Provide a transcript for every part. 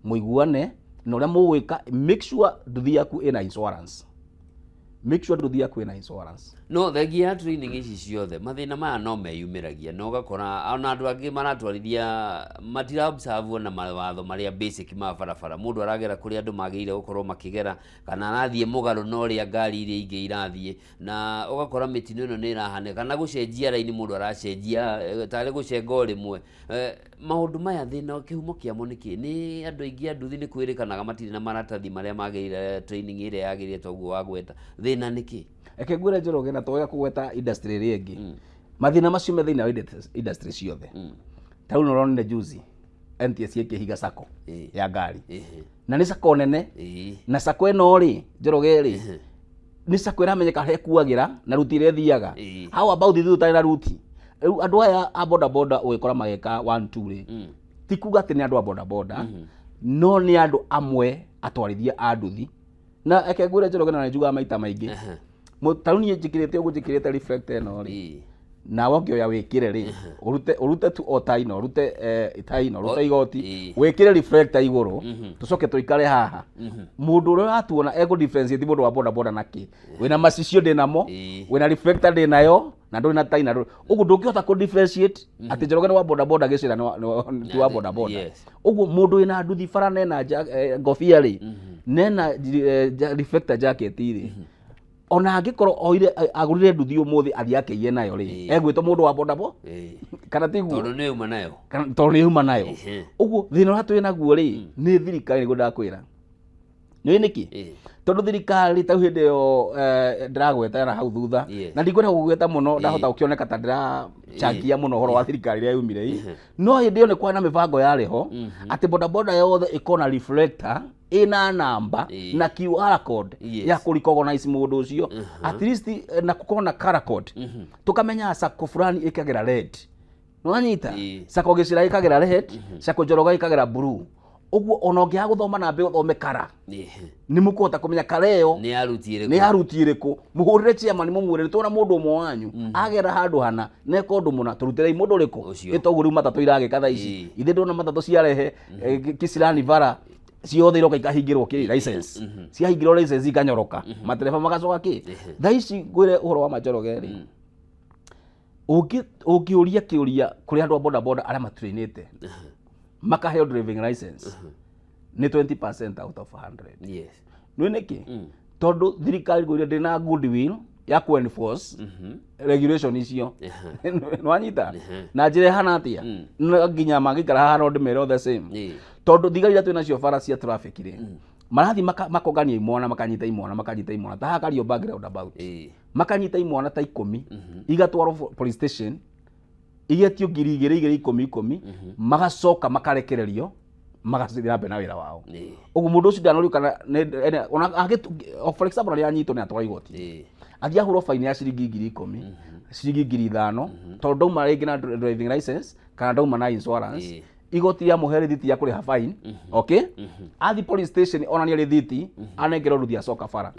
muiguane na uria mugwika, make sure nduthi yaku ina insurance, make sure nduthi yaku ina insurance. No thengia training ici ciothe mathina maya no meyumiragia no gakora ona andu angi maratwarithia matira observe na mawatho maria basic ma barabara, mundu aragera kuri andu magire gukorwo makigera kana arathie mugaru no ria ngari iria ingi irathie, na ugakora mitino ino ni irahane kana gucenjia raini mundu aracenjia tari gucenga rimwe. Maundu maya thina kihumo kiamo niki ni andu aingi anduthi ni kwirikanaga matire na maratathi maria magire training iria yagire toguo wagweta, thina niki eke ngwire Njoroge na toya kugweta industry ria ingi mathina macio me thina wa industry ciothe. Tau no ronne juzi NTSA kihiga sako ya ngari na ni sako nene na sako eno ri Njoroge ri ni sako iramenyeka he kuagira na ruti ire thiaga. How about the ruti na ruti andu aya a boda boda ugikora mageka 1 2 ri ti kuga ati ni andu a boda boda no ni andu amwe atwarithia a nduthi na eke ngwire Njoroge na njuga maita maingi mutaruni njikirite ugu njikirite reflect eno ri na wokyo ya wikire ri urute tu otai no urute itai no urute igoti wikire reflector iguru tucoke tuikare haha mundu uri atuona ego differentiate mundu wa boda boda naki wina macicio ndi namo wina reflector ndi nayo na nduri na tai na ugu ndungihota ku differentiate ati Njoroge ni wa boda boda gicira ni wa boda boda ugu mundu wina nduthi bara nena ngofia ri nena reflector jacket ri ona angikorwo oire agurire nduthi umuthi athi akeiye nayo ri egwitwo mundu wa boda boda kana tiguo tondu ni uma nayo tondu ni uma nayo uguo thina wa twina guo ri ni thirikari niguo ndakwira ni niki tondu thirikari tau hindi yo ndiragweta na hau thutha na ndikwenda gugweta muno ndahota ukioneka ta ndira changia muno horo wa thirikari ria yumire no hindi yo ni kwa na mibango yariho ati boda boda yothe ikona reflector ina namba na QR code ya kurecognize mundu ucio at least na kukona color code tukamenya sako fulani ikagira red no anyita sako gicira ikagira red sako Njoroge ikagira blue uguo ona ngia guthoma na mbe uthome kara ni mukuhota kumenya kara iyo ni arutire ku muhurire ciama ni mumwire tuna mundu umwe wanyu agera handu hana neko undu muna turutire mundu riku itogu riu matatu irage katha ici ithe ndona matatu ciarehe Kisirani bara ciothe iroka ikahingirwo ki license ciahingirwo license ikanyoroka matereba magacoka ki tha ici ngwire uhoro wa Njoroge ri ukiuria kiuria kuri andu a boda boda aria matrainite makaheo driving license ni 20% out of 100 no niki tondu thirikari ngwire ndina goodwill ya ku enforce regulation icio no anyita na njire hana atia nginya magikara haha no ndimere the same tondu thigari ria twina cio bara cia traffic ri marathi makongania imwana makanyita imwana ta hakario background about makanyita imwana ta 10 igatwarwo police station igetio ngiri 210 magacoka makarekererio magacithira mbe na wira wao ugu mundu ucio ndanori kana ona for example ria nyito ni atwara igoti athia huro fine ya ciringi 10,000 ciringi 5,000 tondu ndauma ringi na driving license kana ndauma na insurance igoti ya muhere thiti ya kuriha fine okay athi police station ona ni rithiti anengero ruthi acoka bara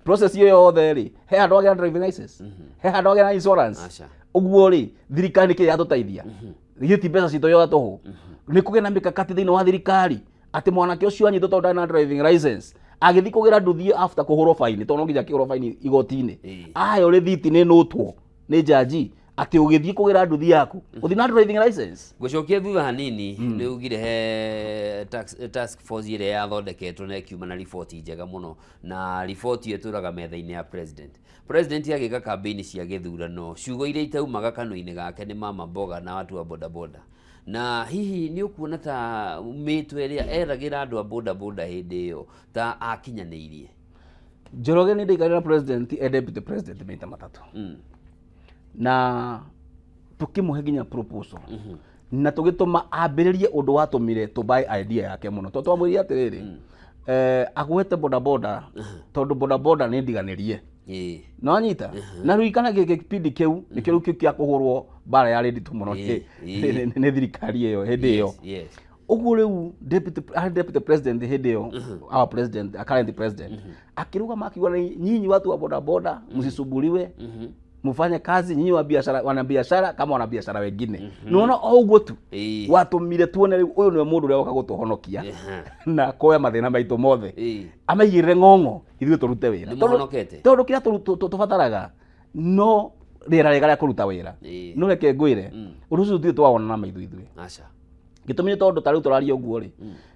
process iyo yothe ri he andu agira driving license he andu agira insurance uguo ri thirikari ke yatutaithia giti mbeca cito yo atoho ni kugena mikakati thini wa thirikari ati mwanake ucio anyitwo tondu na driving license agithi kugira nduthi after kuhurwo fine tondu nginya kihurwo fine igoti-ini ayo rithiti ni nutwo ni jaji ati ugithii kugira nduthi yaku uthi na driving license gucokia thutha hanini ni ugire he task force ire yathondeketwo na kiuma na report njega muno na report iyo turaga metha-ini ya president agika campaign cia githurano ciugo iria itaumaga kanua-ini gake ni mama mboga na watu wa boda boda na hihi ni ukuona ta mitwe iria eragira andu a boda boda hindi iyo ta akinyaniirie Njoroge ni ndikarira president and deputy president maita matatu na tukimuhe ginya proposal na tugituma ambiririe undu watumire to buy idea yake muno to twamwiri atiriri agwete boda boda tondu boda boda ni ndiganirie no anyita na ruikana kipindi kiu nikio kia kuhurwo bara ya renditu muno ni thirikari iyo hindi iyo uguo riu deputy president hindi iyo our president current president akiruga makiwa nyinyi watu wa boda boda msisuburiwe mufanye kazi nyinyi wa biashara, wana biashara kama wana biashara wengine. Nuona oguo tu watumire tuone uyu ni mundu uria woka gutuhonokia na koya mathina maitu mothe amaigire ng'ong'o ithuĩ turute wĩra tondu kĩrĩa tũbataraga no rĩera rĩega rĩa kũruta wĩra. No reke ngwĩre ũndũ ũcio tũtirĩ twawona na maitho ithuĩ. Gĩtũmi nĩ tondũ tarĩu tũraria ũguo rĩ,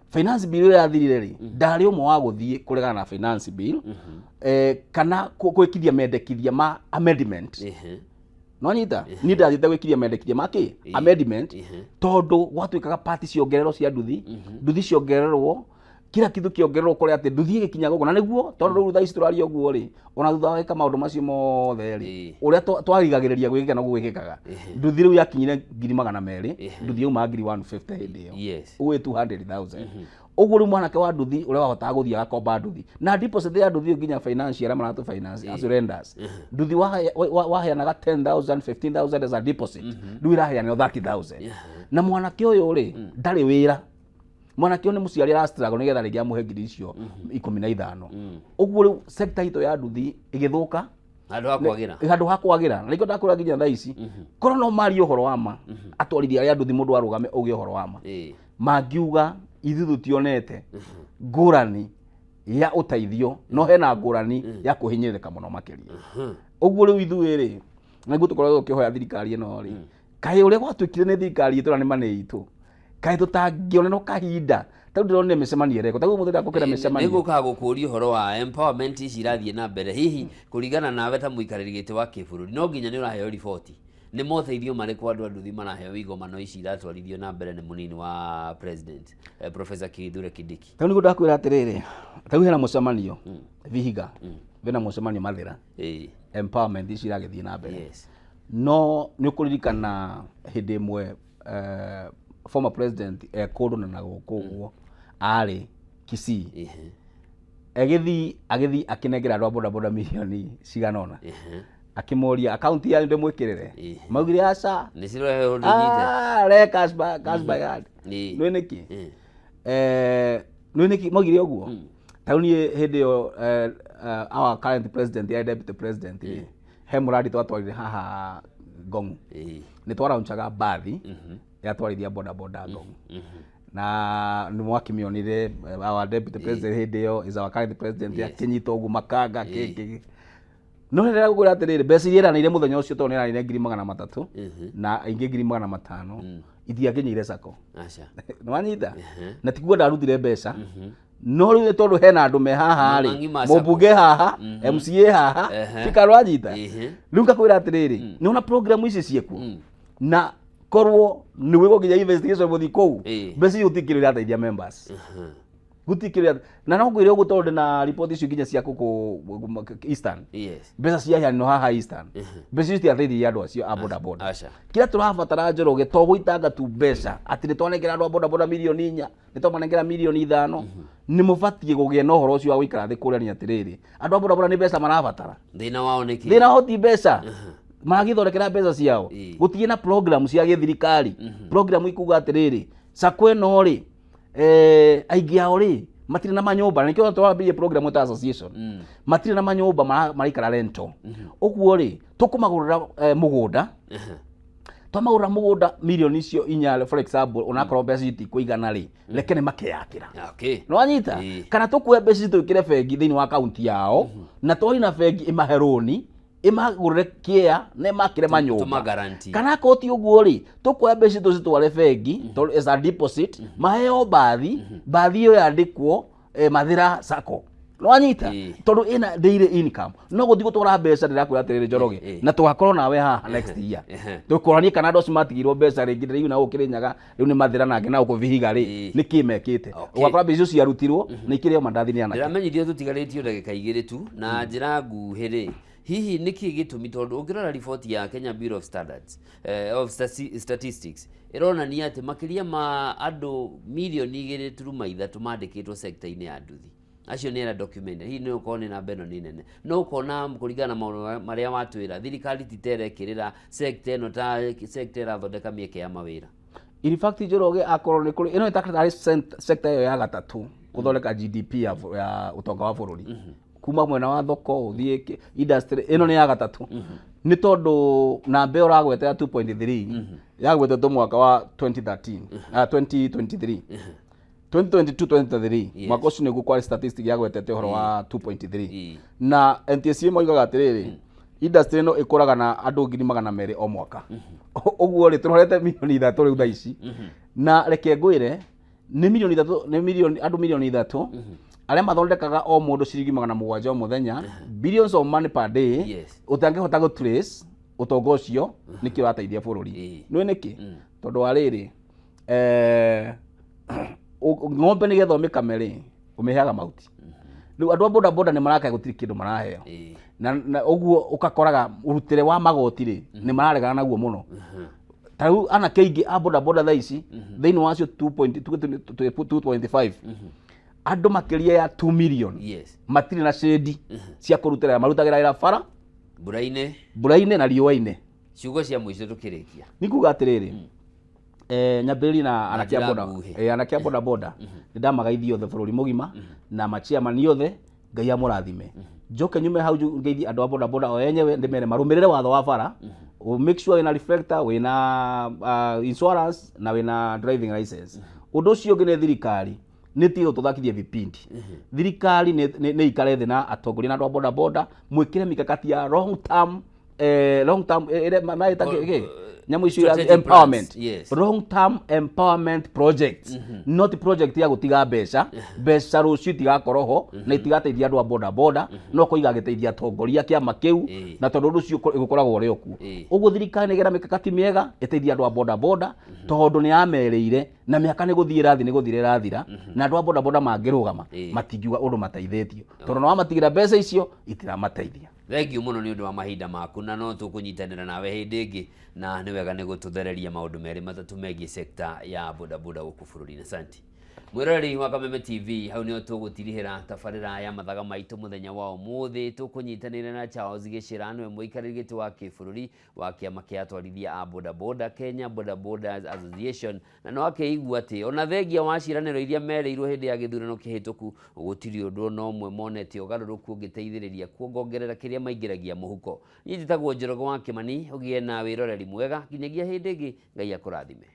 finance bill ĩrĩa yathirire rĩ, ndarĩ ũmwe wa gũthiĩ kũregana na finance bill kana gwĩkithia mendekithia ma amendment. No nyita ni ndathiĩte gwĩkithia mendekithia ma kĩ amendment tondũ gwatuĩkaga party ciongererwo cia nduthi ciongererwo kila kitu kiongererwo kũrĩa atĩ nduthi gĩkinya gũkũ, na nĩguo tondũ rĩu thaa ici tũraria ũguo rĩ, ona thutha wa gwĩka maũndũ macio mothe rĩ, ũrĩa twarigagĩrĩria gwĩkĩka noguo gwĩkĩkaga. Nduthi rĩu yakinyire 200,000 nduthi yauma 150 hĩndĩ ĩyo ũĩ 200,000. Ũguo rĩu mwanake wa nduthi ũrĩa wahotaga gũthiĩ agakomba nduthi na deposit ya nduthi nginya finance arĩa maratũ finance as lenders, nduthi waheanaga 10,000 15,000 as a deposit, rĩu ĩraheanwo 30,000. Na mwanake ũyũ rĩ ndarĩ wĩra, mwanake ũyũ nĩ mũciari ara struggle nĩgetha rĩngĩ amũhe ngiri icio 15. Ũguo rĩu sector itũ ya nduthi ĩgĩthũka handũ ha kwagĩra. Na nĩkĩo ndakwĩra nginya thaa ici korwo no marie ũhoro wa ma, atwarithia arĩa nduthi mũndũ arũgame ũgĩ ũhoro wa ma, mangiuga ithuĩ tũtionete ngũrani ya ũteithio no hena ngũrani ya kũhinyĩrĩrĩka mũno makĩria. Ũguo rĩu ithuĩ rĩ, nĩguo tũkoragwo tũkĩhoya thirikari ĩno rĩ, kaĩ ũrĩa gwatuĩkire nĩ thirikari itũ na nĩ manĩ itũ, kaĩ tũtangĩonera kahinda tau ndĩronire mĩcemanio ĩreko tau mũthenya gũkĩra mĩcemanio nĩgũkaga gũkũria ũhoro wa empowerment ici irathiĩ na mbere. Hihi kũringana nawe ta mũikarĩri gĩtĩ wa kĩbũrũri, no nginya nĩ ũraheo riboti nĩ moteithio marĩkũ andũ a nduthi maraheo igomano ici iratwarithio na mbere nĩ mũnini wa president Professor Kithure Kindiki? Tau nĩguo ndakwĩra atĩrĩrĩ, tau hena mũcemanio Vihiga, wĩna mũcemanio Mathĩra, empowerment ici iragĩthiĩ na mbere. No nĩ ũkũririkana hĩndĩ ĩmwe former president kũndũ na gũkũ ũguo arĩ Kisii, agĩthiĩ akĩnengera andũ a bodaboda milioni cigana ũna, akĩmoria akaunti ya ndĩmwĩkĩrĩre, maugire aca nĩcirehe ũndũ re cash by hand. Nĩ nĩkĩ maugire ũguo? Tau niĩ hĩndĩ ĩyo our current president ya deputy president he mũradi twatwarire haha Ngong, nĩ twaraunchaga mbathi yatwarithia bodaboda Ngong, na nĩ mwakĩmĩonire our deputy president hĩndĩ ĩyo is our current president akĩnyita ũguo makanga kĩngĩ. No rĩrĩa gũkwĩra atĩrĩrĩ, mbeca iria eranĩire mũthenya ũcio tondũ nĩ eranĩire 300,000 na ingĩ 500,000 itiakinyire sako. Nĩwanyita? Na tiguo ndarutire mbeca, no rĩu tondũ hena andũ me haha rĩ, mũmbunge haha, MCA haha, cikarwanyita. Rĩu ngakwĩra atĩrĩrĩ, nĩona program ici ciĩkuo na korwo nĩ wĩgwo nginya investigation mũthi kũu, mbeca icio utikĩrĩra ateithia members gutikĩrĩra. Na no ngwĩre ũguo tondũ na report icio nginya cia gũkũ Eastern, mbeca ciaheanwo haha Eastern, mbeca icio itiateithirie andũ acio a bodaboda. Kĩrĩa tũrabatara Njoroge to gũitanga tu mbeca atĩ nĩ twanengera andũ a bodaboda milioni 4, nĩ twamanengera milioni 5, nĩ mũbatiĩ gũgĩa na ũhoro ũcio wa gũikara thĩ kũrĩa atĩrĩrĩ, andũ a bodaboda nĩ mbeca marabatara. Thĩna wao nĩ kĩ? Thĩna wao ti mbeca, magĩthondekera mbeca ciao. Gũtirĩ na program cia gĩthirikari, program ikuga atĩrĩrĩ, sako ĩno rĩ aingĩ ao rĩ matirĩ na manyũmba, na nĩkĩo twambĩrĩirie program ta association, matirĩ na manyũmba maraikara rental. Ũguo rĩ tũkũmagũrĩra mũgũnda, twamagũrĩra mũgũnda milioni icio 4 for example, onakorwo mbeca itikũigana rĩ, reke nĩ makeyakĩra. Nĩwanyita? Kana tũkuoya mbeca ici twĩkĩre bengi thĩinĩ wa akaunti yao, na twarĩ na bengi ĩmahe rũni, imagũrĩre kĩea na imakĩre manyũmba. Kana akorwo ti ũguo rĩ, tũkuoya mbeca tũcitware bengi as a deposit, maheo mbathi ĩyo yandĩkwo Mathĩra Sacco. Nĩwanyita? Tondũ ĩna daily income. No gũthiĩ gũtwara mbeca ndĩrakwĩra atĩrĩrĩ Njoroge, na tũgakorwo nawe haha next year tũkoranie kana andũ acio matigirwo mbeca rĩngĩ rĩu na Kĩrĩnyaga rĩu nĩ Mathĩra nangĩ na gũkũ Vihiga rĩ, nĩ kĩ mekĩte. Ũgakora mbeca icio ciarutirwo nĩ kĩrĩa mandathi-inĩ anake. Ndĩramenyithio tũtigarĩtio ndagĩka 2 tu na njĩra nguhĩ rĩ, hihi nĩkĩ gĩtũmi tondũ ũngĩrora riboti ya Kenya Bureau of Standards of Statistics ĩronania atĩ makĩria ma andũ milioni 2.3 mandĩkĩtwo sector-inĩ ya nduthi. Acio nĩ era document. Hihi nĩ ũkorwo nĩ namba ĩno nĩ nene. No ũkona kũringana na maũndũ marĩa watwĩra thirikari titerekĩrĩra sector ĩno ta sector ĩrathondeka mĩeke ya mawĩra. In fact Njoroge akorwo nĩ kũrĩ ĩno ĩtakarĩ sector ĩyo ya gatatũ gũthondeka GDP ya ũtonga wa bũrũri. kuma mwena wa thoko uthie industry ino ni ya gatatu ni tondu namba ĩyo ũragweta ya 2.3 yagwetetwo mwaka wa 2013 2023 2022-2023 mwaka ũcio nĩguo kwarĩ statistic yagwetete ũhoro wa 2.3 na NTSA moigaga atĩrĩrĩ industry ĩno ĩkũraga na andũ 200,000 o mwaka ũguo rĩ tũrorete milioni 3 rĩu thaa ici na reke ngwĩre nĩ milioni 3 nĩ milioni andũ milioni 3 arĩa mathondekaga o mũndũ ciringi 700 o mũthenya billions of money per day ũtangĩhota gũ trace ũtonga ũcio nĩkĩ ũrateithia bũrũri nĩ nĩkĩ tondũ wa rĩrĩ ng'ombe nĩgetha ũmĩkame rĩ ũmĩheaga mahuti rĩu andũ a boda boda nĩ marakaga gũtirĩ kĩndũ maraheo na ũguo ũkakoraga ũrutĩre wa magoti rĩ nĩ mararegana naguo mũno tarĩu anake aingĩ a boda boda thaa ici thĩinĩ wacio 2.5 andũ makĩria ya 2 million matirĩ na shedi cia kũrutĩra marutagĩra wĩra bara mbura-inĩ na riũa-inĩ ciugo cia mũico tũkĩrĩkia nĩ kuga atĩrĩrĩ nyambĩrĩri na anake a boda boda nĩ ndamagaithia othe bũrũri mũgima na machairman othe Ngai amũrathime njoke nyume hau ngeithi andũ a boda boda o enyewe ndĩmere marũmĩrĩre watho wa bara make sure wĩna reflector wĩna insurance na wĩna driving license ũndũ ũcio ũngĩ nĩ thirikari nĩ tiyo tũthakithie vipindi thirikari nĩ ikare thĩ na atongoria na andũ a boda boda mwĩkĩre mikakati ya long term nyamu icio empowerment long term empowerment project not project ya gutiga mbeca rũciũ itigakorwo ho na itigateithia andũ a boda boda no ko igagĩteithia atongoria kĩama kĩu na tondũ ũndũ ũcio ũgũkoragwo ũrĩ okuo ũguo thirikari nĩgetha mikakati mĩega ĩteithia andũ a boda boda tondũ nĩ yamerĩire na mĩaka nĩ gũthira ĩrathira na andũ a boda boda mangĩrũgama matingiuga ũndũ mateithĩtio tondũ no wamatigĩra mbeca icio itiramateithia. Thank you muno ni undu wa mahinda maku na no tukunyitanira nawe hindi ĩngĩ na nĩ wega nĩ gũtũthereria maũndũ merĩ matatũ megiĩ sekta ya boda boda gũkũ bũrũri-inĩ. Asante mwĩroreri wa Kameme TV, hau nĩho tũgũtirihĩra tabarĩra ya mathaga maitũ mũthenya wa ũmũthĩ. Tũkũnyitanĩra na Charles Gĩchĩra, nĩwe mũikarĩri gĩtĩ wa kĩbũrũri wa kĩama kĩa atwarithia a boda boda Kenya Boda Boarders Association, na no akĩigua atĩ ona thengia wa ciĩranĩro iria merĩirwo hĩndĩ ya gĩthurano kĩhĩtũku gũtirĩ ũndũ no ũmwe monete ũgarũrũku ũngĩteithĩrĩria kuongerera kĩrĩa maingĩragia mũhuko. Niĩ njĩtagwo Njoroge wa Kĩmani, ũgĩe na wĩroreri mwega nginyagia hĩndĩ ĩngĩ. Ngai akũrathime.